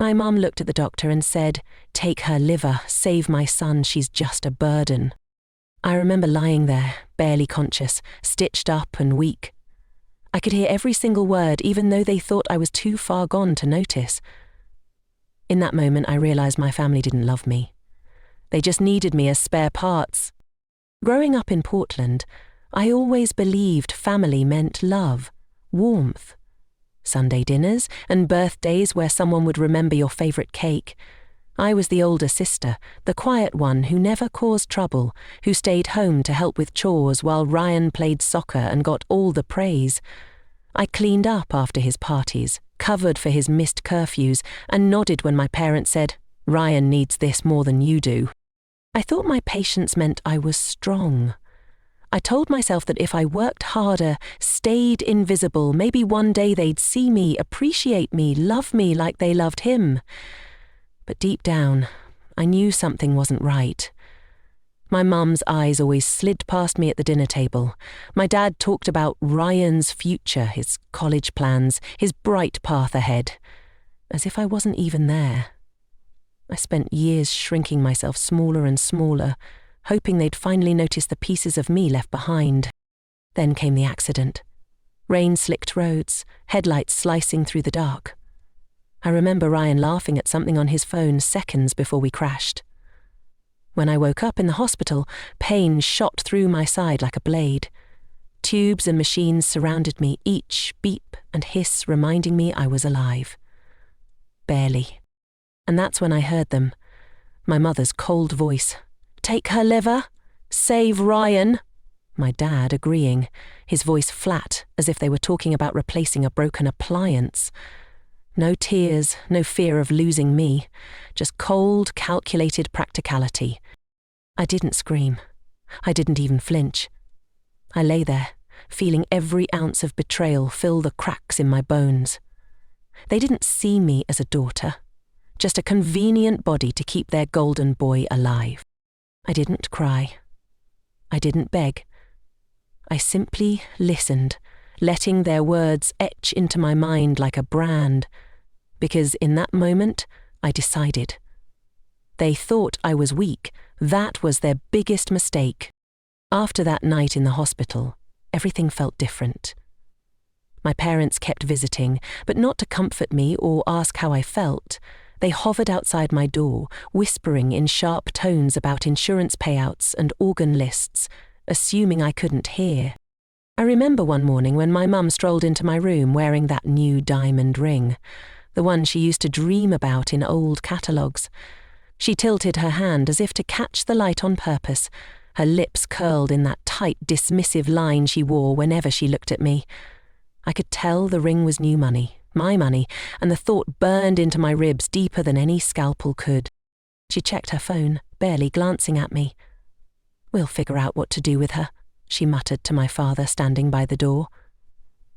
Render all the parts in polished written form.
My mum looked at the doctor and said, "Take her liver, save my son, she's just a burden." I remember lying there, barely conscious, stitched up and weak. I could hear every single word, even though they thought I was too far gone to notice. In that moment, I realized my family didn't love me. They just needed me as spare parts. Growing up in Portland, I always believed family meant love, warmth. Sunday dinners and birthdays where someone would remember your favorite cake. I was the older sister, the quiet one who never caused trouble, who stayed home to help with chores while Ryan played soccer and got all the praise. I cleaned up after his parties, covered for his missed curfews, and nodded when my parents said, "Ryan needs this more than you do." I thought my patience meant I was strong. I told myself that if I worked harder, stayed invisible, maybe one day they'd see me, appreciate me, love me like they loved him. But deep down, I knew something wasn't right. My mum's eyes always slid past me at the dinner table. My dad talked about Ryan's future, his college plans, his bright path ahead, as if I wasn't even there. I spent years shrinking myself smaller and smaller, hoping they'd finally notice the pieces of me left behind. Then came the accident. Rain-slicked roads, headlights slicing through the dark. I remember Ryan laughing at something on his phone seconds before we crashed. When I woke up in the hospital, pain shot through my side like a blade. Tubes and machines surrounded me, each beep and hiss reminding me I was alive. Barely. And that's when I heard them. My mother's cold voice. "Take her liver. Save Ryan." My dad agreeing, his voice flat, as if they were talking about replacing a broken appliance. No tears, no fear of losing me, just cold, calculated practicality. I didn't scream. I didn't even flinch. I lay there, feeling every ounce of betrayal fill the cracks in my bones. They didn't see me as a daughter, just a convenient body to keep their golden boy alive. I didn't cry. I didn't beg. I simply listened, letting their words etch into my mind like a brand, because in that moment, I decided. They thought I was weak. That was their biggest mistake. After that night in the hospital, everything felt different. My parents kept visiting, but not to comfort me or ask how I felt. They hovered outside my door, whispering in sharp tones about insurance payouts and organ lists, assuming I couldn't hear. I remember one morning when my mum strolled into my room wearing that new diamond ring, the one she used to dream about in old catalogues. She tilted her hand as if to catch the light on purpose, her lips curled in that tight, dismissive line she wore whenever she looked at me. I could tell the ring was new money, my money, and the thought burned into my ribs deeper than any scalpel could. She checked her phone, barely glancing at me. "We'll figure out what to do with her," she muttered to my father standing by the door.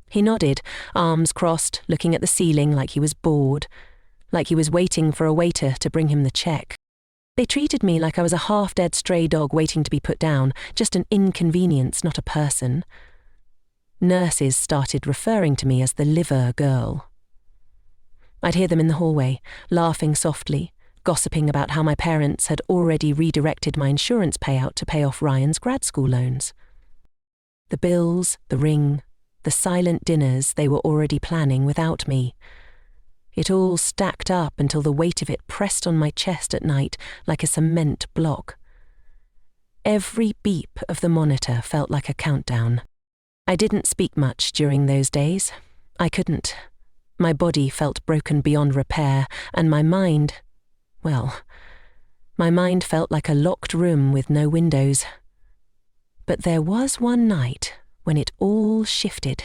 He nodded, arms crossed, looking at the ceiling like he was bored, like he was waiting for a waiter to bring him the check. They treated me like I was a half-dead stray dog waiting to be put down, just an inconvenience, not a person. Nurses started referring to me as the liver girl. I'd hear them in the hallway, laughing softly, gossiping about how my parents had already redirected my insurance payout to pay off Ryan's grad school loans. The bills, the ring, the silent dinners they were already planning without me. It all stacked up until the weight of it pressed on my chest at night like a cement block. Every beep of the monitor felt like a countdown. I didn't speak much during those days. I couldn't. My body felt broken beyond repair, and my mind, well, my mind felt like a locked room with no windows. But there was one night when it all shifted.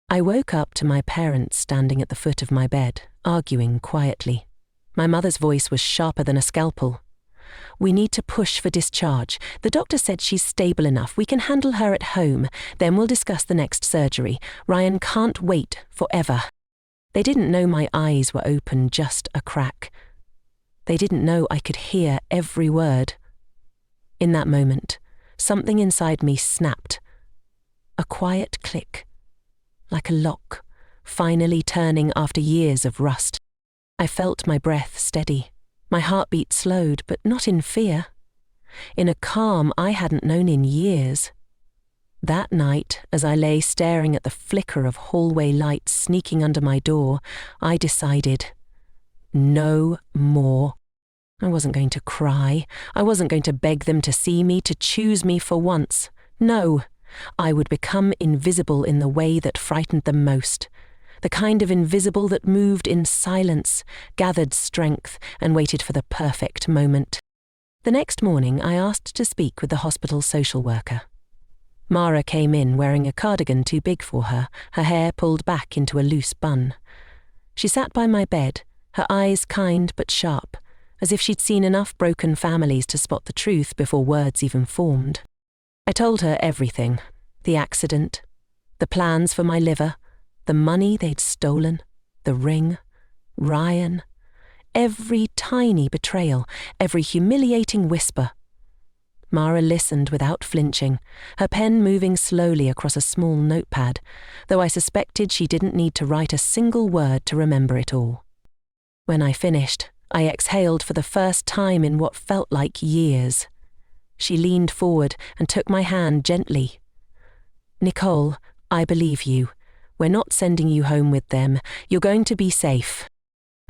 I woke up to my parents standing at the foot of my bed, arguing quietly. My mother's voice was sharper than a scalpel. "We need to push for discharge. The doctor said she's stable enough. We can handle her at home. Then we'll discuss the next surgery. Ryan can't wait forever." They didn't know my eyes were open just a crack. They didn't know I could hear every word. In that moment, something inside me snapped. A quiet click, like a lock, finally turning after years of rust. I felt my breath steady. My heartbeat slowed, but not in fear. In a calm I hadn't known in years. That night, as I lay staring at the flicker of hallway lights sneaking under my door, I decided, no more. I wasn't going to cry. I wasn't going to beg them to see me, to choose me for once. No, I would become invisible in the way that frightened them most. The kind of invisible that moved in silence, gathered strength, and waited for the perfect moment. The next morning, I asked to speak with the hospital social worker. Mara came in wearing a cardigan too big for her, her hair pulled back into a loose bun. She sat by my bed, her eyes kind but sharp, as if she'd seen enough broken families to spot the truth before words even formed. I told her everything: the accident, the plans for my liver, the money they'd stolen, the ring, Ryan, every tiny betrayal, every humiliating whisper. Mara listened without flinching, her pen moving slowly across a small notepad, though I suspected she didn't need to write a single word to remember it all. When I finished, I exhaled for the first time in what felt like years. She leaned forward and took my hand gently. "Nicole, I believe you. We're not sending you home with them. You're going to be safe."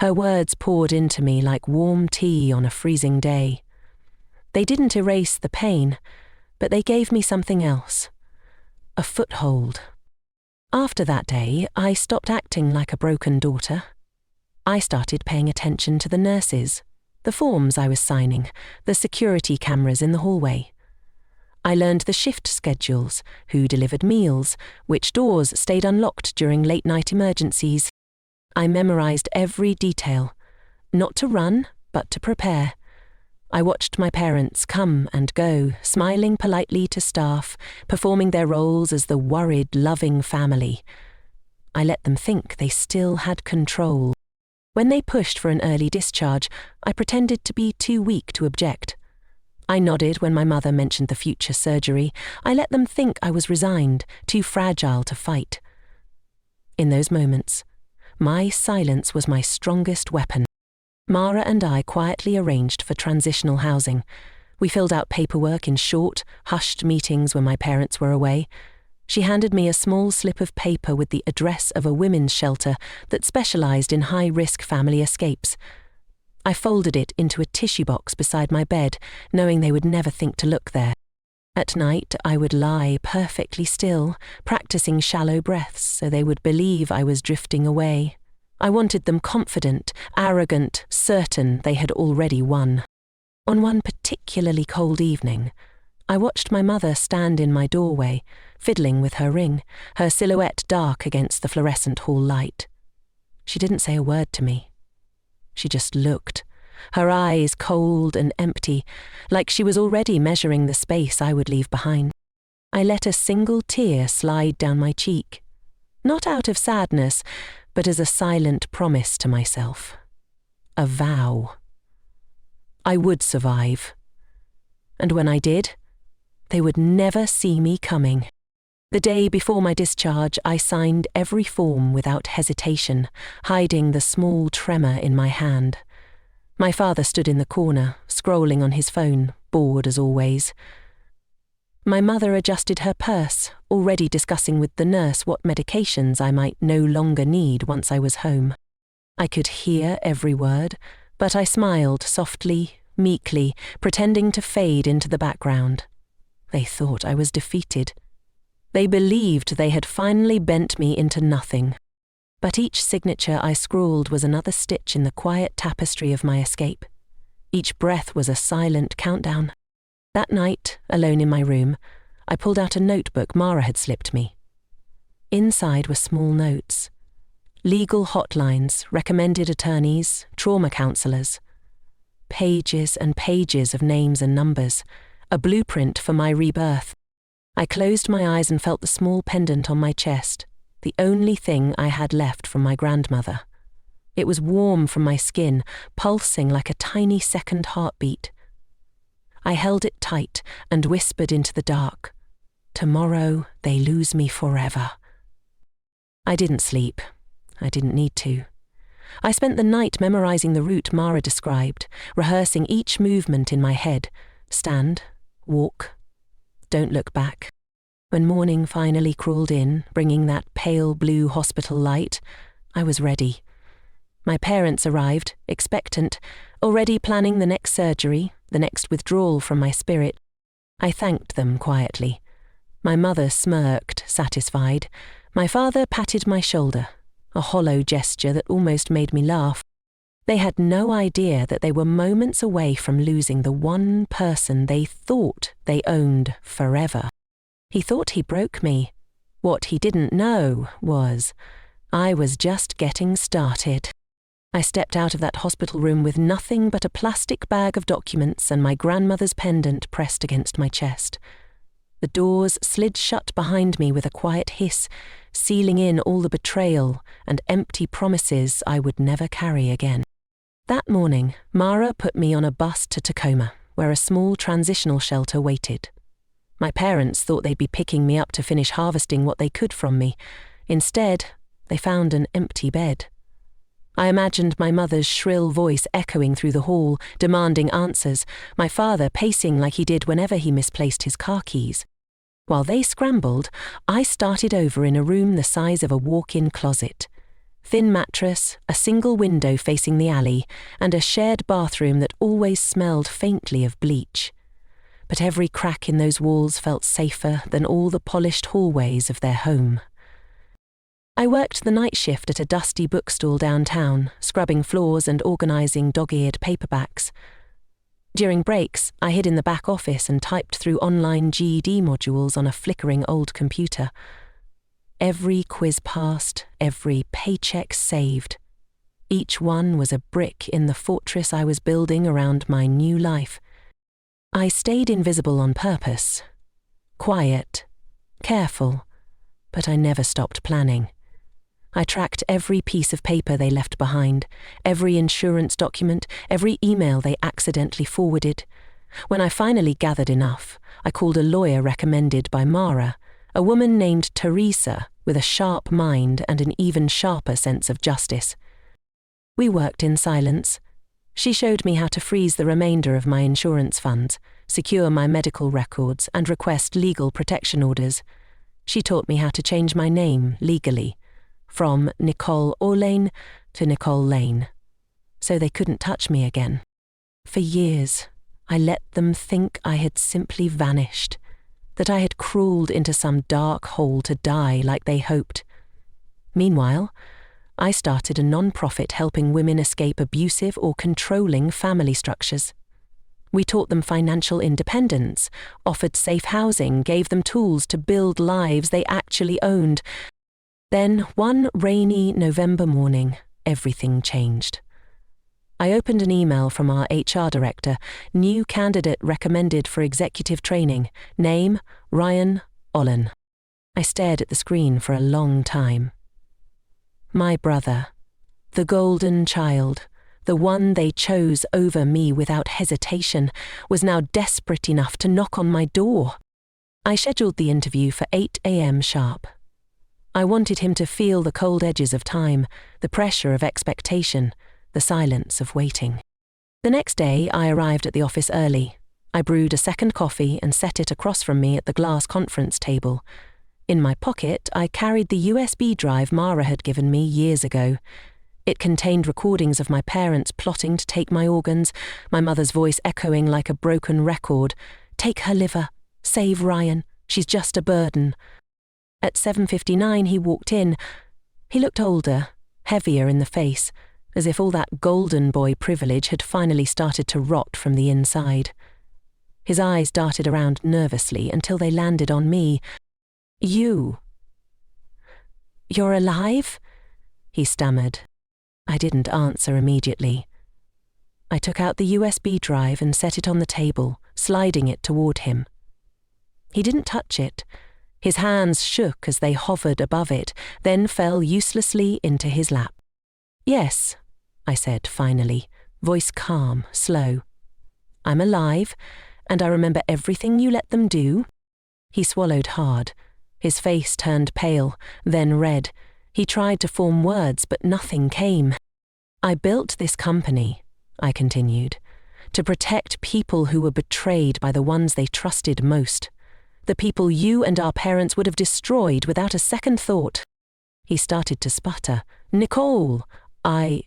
Her words poured into me like warm tea on a freezing day. They didn't erase the pain, but they gave me something else. A foothold. After that day, I stopped acting like a broken daughter. I started paying attention to the nurses, the forms I was signing, the security cameras in the hallway. I learned the shift schedules, who delivered meals, which doors stayed unlocked during late-night emergencies. I memorized every detail, not to run, but to prepare. I watched my parents come and go, smiling politely to staff, performing their roles as the worried, loving family. I let them think they still had control. When they pushed for an early discharge, I pretended to be too weak to object. I nodded when my mother mentioned the future surgery. I let them think I was resigned, too fragile to fight. In those moments, my silence was my strongest weapon. Mara and I quietly arranged for transitional housing. We filled out paperwork in short, hushed meetings when my parents were away. She handed me a small slip of paper with the address of a women's shelter that specialized in high-risk family escapes. I folded it into a tissue box beside my bed, knowing they would never think to look there. At night, I would lie perfectly still, practicing shallow breaths so they would believe I was drifting away. I wanted them confident, arrogant, certain they had already won. On one particularly cold evening, I watched my mother stand in my doorway, fiddling with her ring, her silhouette dark against the fluorescent hall light. She didn't say a word to me. She just looked, her eyes cold and empty, like she was already measuring the space I would leave behind. I let a single tear slide down my cheek, not out of sadness, but as a silent promise to myself. A vow. I would survive. And when I did, they would never see me coming. The day before my discharge, I signed every form without hesitation, hiding the small tremor in my hand. My father stood in the corner, scrolling on his phone, bored as always. My mother adjusted her purse, already discussing with the nurse what medications I might no longer need once I was home. I could hear every word, but I smiled softly, meekly, pretending to fade into the background. They thought I was defeated. They believed they had finally bent me into nothing. But each signature I scrawled was another stitch in the quiet tapestry of my escape. Each breath was a silent countdown. That night, alone in my room, I pulled out a notebook Mara had slipped me. Inside were small notes. Legal hotlines, recommended attorneys, trauma counsellors. Pages and pages of names and numbers, a blueprint for my rebirth. I closed my eyes and felt the small pendant on my chest, the only thing I had left from my grandmother. It was warm from my skin, pulsing like a tiny second heartbeat. I held it tight and whispered into the dark, "Tomorrow they lose me forever." I didn't sleep. I didn't need to. I spent the night memorizing the route Mara described, rehearsing each movement in my head. Stand, walk, don't look back. When morning finally crawled in, bringing that pale blue hospital light, I was ready. My parents arrived, expectant, already planning the next surgery, the next withdrawal from my spirit. I thanked them quietly. My mother smirked, satisfied. My father patted my shoulder, a hollow gesture that almost made me laugh. They had no idea that they were moments away from losing the one person they thought they owned forever. He thought he broke me. What he didn't know was I was just getting started. I stepped out of that hospital room with nothing but a plastic bag of documents and my grandmother's pendant pressed against my chest. The doors slid shut behind me with a quiet hiss, sealing in all the betrayal and empty promises I would never carry again. That morning, Mara put me on a bus to Tacoma, where a small transitional shelter waited. My parents thought they'd be picking me up to finish harvesting what they could from me. Instead, they found an empty bed. I imagined my mother's shrill voice echoing through the hall, demanding answers, my father pacing like he did whenever he misplaced his car keys. While they scrambled, I started over in a room the size of a walk-in closet. Thin mattress, a single window facing the alley, and a shared bathroom that always smelled faintly of bleach. But every crack in those walls felt safer than all the polished hallways of their home. I worked the night shift at a dusty bookstall downtown, scrubbing floors and organising dog-eared paperbacks. During breaks, I hid in the back office and typed through online GED modules on a flickering old computer. Every quiz passed, every paycheck saved. Each one was a brick in the fortress I was building around my new life. I stayed invisible on purpose. Quiet, careful, but I never stopped planning. I tracked every piece of paper they left behind, every insurance document, every email they accidentally forwarded. When I finally gathered enough, I called a lawyer recommended by Mara, a woman named Teresa with a sharp mind and an even sharper sense of justice. We worked in silence. She showed me how to freeze the remainder of my insurance funds, secure my medical records, and request legal protection orders. She taught me how to change my name legally, from Nicole Orlane to Nicole Lane, so they couldn't touch me again. For years, I let them think I had simply vanished, that I had crawled into some dark hole to die like they hoped. Meanwhile, I started a non-profit helping women escape abusive or controlling family structures. We taught them financial independence, offered safe housing, gave them tools to build lives they actually owned. Then, one rainy November morning, everything changed. I opened an email from our HR director, new candidate recommended for executive training, name, Ryan Ollen. I stared at the screen for a long time. My brother, the golden child, the one they chose over me without hesitation, was now desperate enough to knock on my door. I scheduled the interview for 8 a.m. sharp. I wanted him to feel the cold edges of time, the pressure of expectation, the silence of waiting. The next day, I arrived at the office early. I brewed a second coffee and set it across from me at the glass conference table. In my pocket, I carried the USB drive Mara had given me years ago. It contained recordings of my parents plotting to take my organs, my mother's voice echoing like a broken record. Take her liver. Save Ryan. She's just a burden. At 7:59, he walked in. He looked older, heavier in the face, as if all that golden boy privilege had finally started to rot from the inside. His eyes darted around nervously until they landed on me. You're alive? He stammered. I didn't answer immediately. I took out the USB drive and set it on the table, sliding it toward him. He didn't touch it. His hands shook as they hovered above it, then fell uselessly into his lap. Yes, I said finally, voice calm, slow. I'm alive, and I remember everything you let them do. He swallowed hard. His face turned pale, then red. He tried to form words, but nothing came. I built this company, I continued, to protect people who were betrayed by the ones they trusted most, the people you and our parents would have destroyed without a second thought. He started to sputter. Nicole, I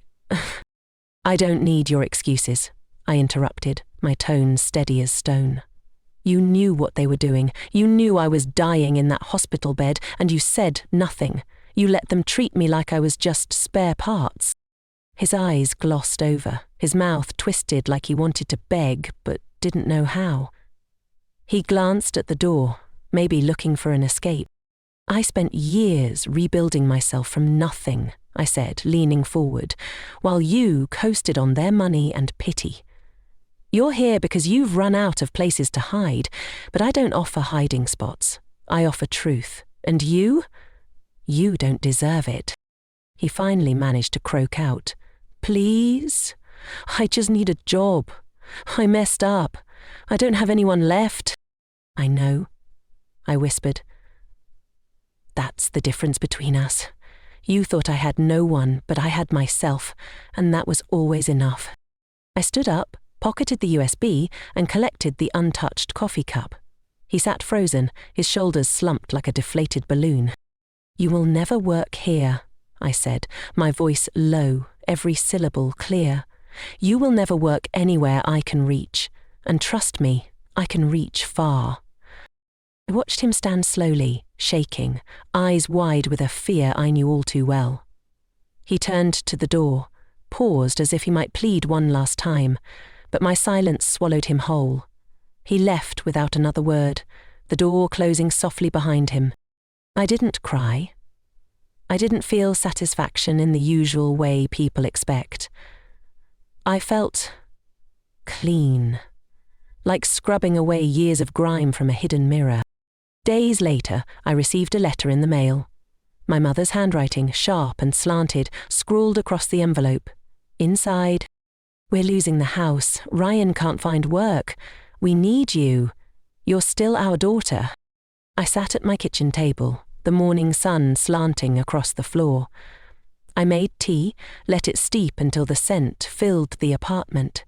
don't need your excuses, I interrupted, my tone steady as stone. You knew what they were doing. You knew I was dying in that hospital bed, and you said nothing. You let them treat me like I was just spare parts. His eyes glossed over, his mouth twisted like he wanted to beg, but didn't know how. He glanced at the door, maybe looking for an escape. I spent years rebuilding myself from nothing, I said, leaning forward, while you coasted on their money and pity. You're here because you've run out of places to hide, but I don't offer hiding spots. I offer truth. And you don't deserve it. He finally managed to croak out. Please? I just need a job. I messed up. I don't have anyone left. I know, I whispered. That's the difference between us. You thought I had no one, but I had myself, and that was always enough. I stood up, pocketed the USB, and collected the untouched coffee cup. He sat frozen, his shoulders slumped like a deflated balloon. You will never work here, I said, my voice low, every syllable clear. You will never work anywhere I can reach, and trust me, I can reach far. I watched him stand slowly, shaking, eyes wide with a fear I knew all too well. He turned to the door, paused as if he might plead one last time, but my silence swallowed him whole. He left without another word, the door closing softly behind him. I didn't cry. I didn't feel satisfaction in the usual way people expect. I felt clean, like scrubbing away years of grime from a hidden mirror. Days later, I received a letter in the mail. My mother's handwriting, sharp and slanted, scrawled across the envelope. Inside, we're losing the house. Ryan can't find work. We need you. You're still our daughter. I sat at my kitchen table, the morning sun slanting across the floor. I made tea, let it steep until the scent filled the apartment.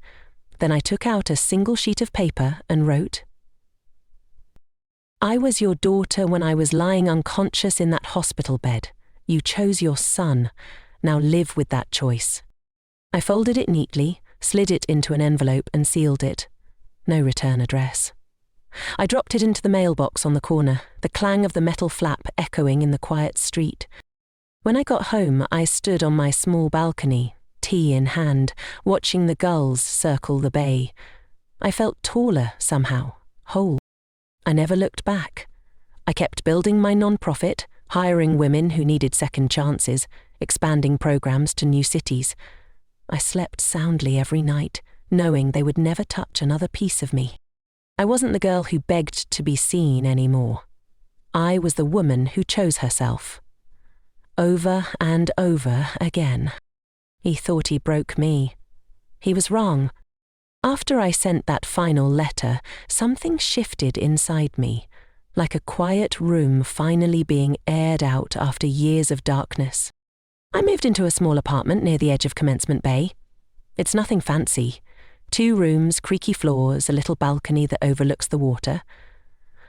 Then I took out a single sheet of paper and wrote, I was your daughter when I was lying unconscious in that hospital bed. You chose your son. Now live with that choice. I folded it neatly, slid it into an envelope and sealed it. No return address. I dropped it into the mailbox on the corner, the clang of the metal flap echoing in the quiet street. When I got home, I stood on my small balcony, tea in hand, watching the gulls circle the bay. I felt taller somehow, whole. I never looked back. I kept building my non-profit, hiring women who needed second chances, expanding programs to new cities. I slept soundly every night, knowing they would never touch another piece of me. I wasn't the girl who begged to be seen anymore. I was the woman who chose herself. Over and over again. He thought he broke me. He was wrong. After I sent that final letter, something shifted inside me, like a quiet room finally being aired out after years of darkness. I moved into a small apartment near the edge of Commencement Bay. It's nothing fancy. 2 rooms, creaky floors, a little balcony that overlooks the water.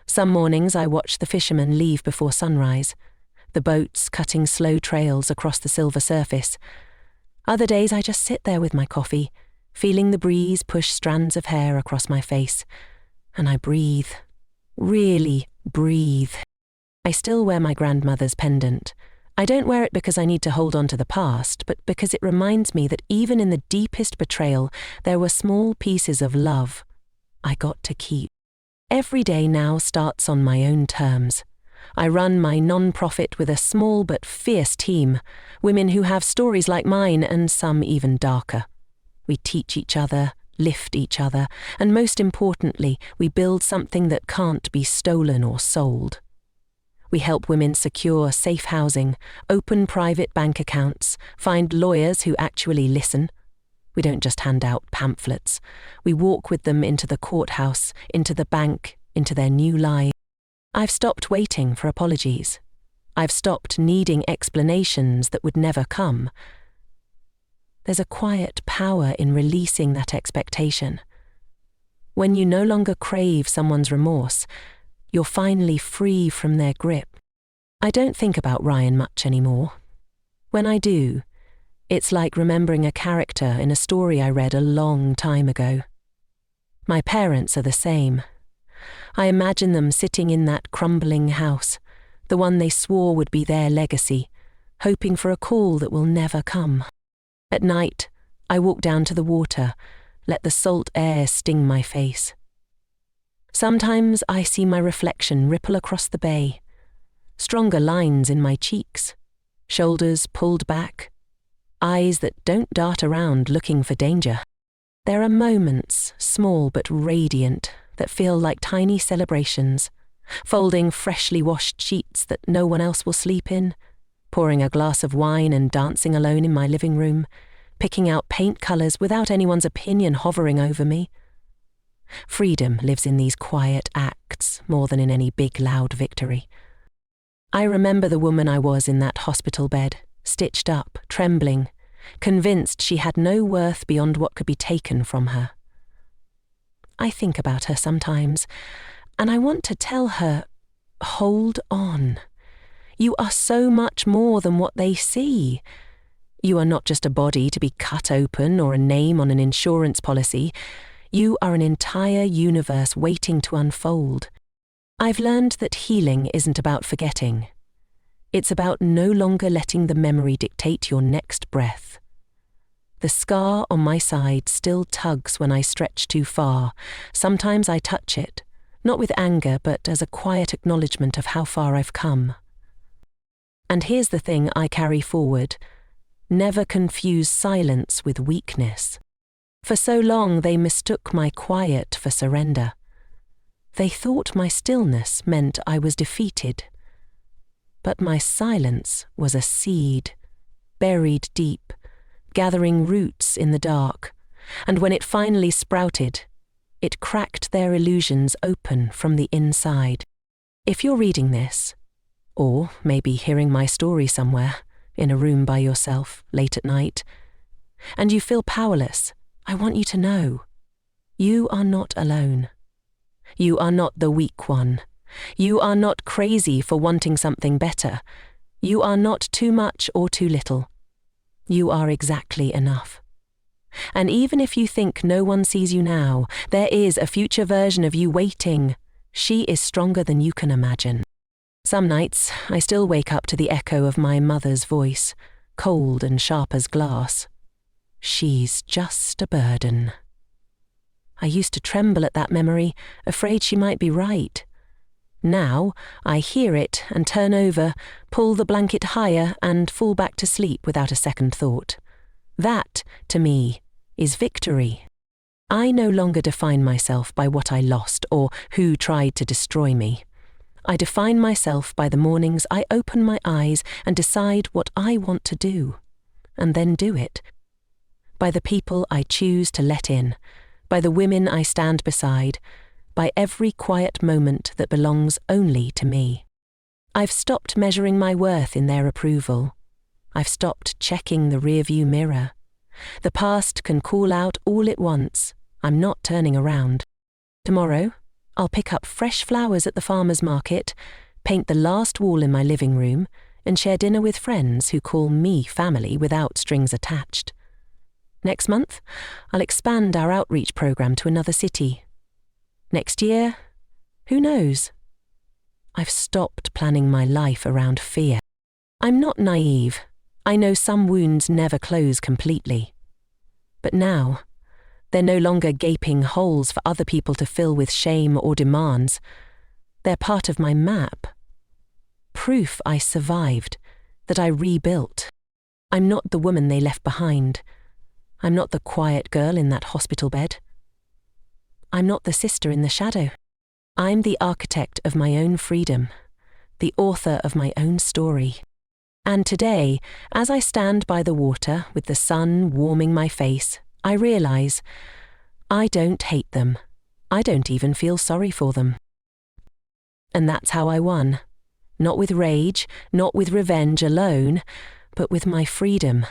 Some mornings I watch the fishermen leave before sunrise, the boats cutting slow trails across the silver surface. Other days I just sit there with my coffee, feeling the breeze push strands of hair across my face, and I breathe. Really breathe. I still wear my grandmother's pendant. I don't wear it because I need to hold on to the past, but because it reminds me that even in the deepest betrayal, there were small pieces of love I got to keep. Every day now starts on my own terms. I run my non-profit with a small but fierce team, women who have stories like mine and some even darker. We teach each other, lift each other, and most importantly, we build something that can't be stolen or sold. We help women secure safe housing, open private bank accounts, find lawyers who actually listen. We don't just hand out pamphlets. We walk with them into the courthouse, into the bank, into their new lives. I've stopped waiting for apologies. I've stopped needing explanations that would never come. There's a quiet power in releasing that expectation. When you no longer crave someone's remorse, you're finally free from their grip. I don't think about Ryan much anymore. When I do, it's like remembering a character in a story I read a long time ago. My parents are the same. I imagine them sitting in that crumbling house, the one they swore would be their legacy, hoping for a call that will never come. At night, I walk down to the water, let the salt air sting my face. Sometimes I see my reflection ripple across the bay, stronger lines in my cheeks, shoulders pulled back, eyes that don't dart around looking for danger. There are moments, small but radiant, that feel like tiny celebrations, folding freshly washed sheets that no one else will sleep in, pouring a glass of wine and dancing alone in my living room, picking out paint colours without anyone's opinion hovering over me. Freedom lives in these quiet acts more than in any big loud victory. I remember the woman I was in that hospital bed, stitched up, trembling, convinced she had no worth beyond what could be taken from her. I think about her sometimes, and I want to tell her, hold on. You are so much more than what they see. You are not just a body to be cut open or a name on an insurance policy. You are an entire universe waiting to unfold. I've learned that healing isn't about forgetting. It's about no longer letting the memory dictate your next breath. The scar on my side still tugs when I stretch too far. Sometimes I touch it, not with anger, but as a quiet acknowledgement of how far I've come. And here's the thing I carry forward. Never confuse silence with weakness. For so long they mistook my quiet for surrender. They thought my stillness meant I was defeated. But my silence was a seed, buried deep, gathering roots in the dark, and when it finally sprouted, it cracked their illusions open from the inside. If you're reading this, or maybe hearing my story somewhere, in a room by yourself, late at night, and you feel powerless, I want you to know, you are not alone. You are not the weak one. You are not crazy for wanting something better. You are not too much or too little. You are exactly enough. And even if you think no one sees you now, there is a future version of you waiting. She is stronger than you can imagine. Some nights, I still wake up to the echo of my mother's voice, cold and sharp as glass. She's just a burden. I used to tremble at that memory, afraid she might be right. Now, I hear it and turn over, pull the blanket higher and fall back to sleep without a second thought. That, to me, is victory. I no longer define myself by what I lost or who tried to destroy me. I define myself by the mornings I open my eyes and decide what I want to do, and then do it. By the people I choose to let in, by the women I stand beside, by every quiet moment that belongs only to me. I've stopped measuring my worth in their approval. I've stopped checking the rearview mirror. The past can call out all it wants. I'm not turning around. Tomorrow, I'll pick up fresh flowers at the farmer's market, paint the last wall in my living room, and share dinner with friends who call me family without strings attached. Next month, I'll expand our outreach program to another city. Next year, who knows? I've stopped planning my life around fear. I'm not naive. I know some wounds never close completely. But now, they're no longer gaping holes for other people to fill with shame or demands. They're part of my map. Proof I survived, that I rebuilt. I'm not the woman they left behind. I'm not the quiet girl in that hospital bed. I'm not the sister in the shadow. I'm the architect of my own freedom, the author of my own story. And today, as I stand by the water with the sun warming my face, I realize I don't hate them. I don't even feel sorry for them. And that's how I won. Not with rage, not with revenge alone, but with my freedom.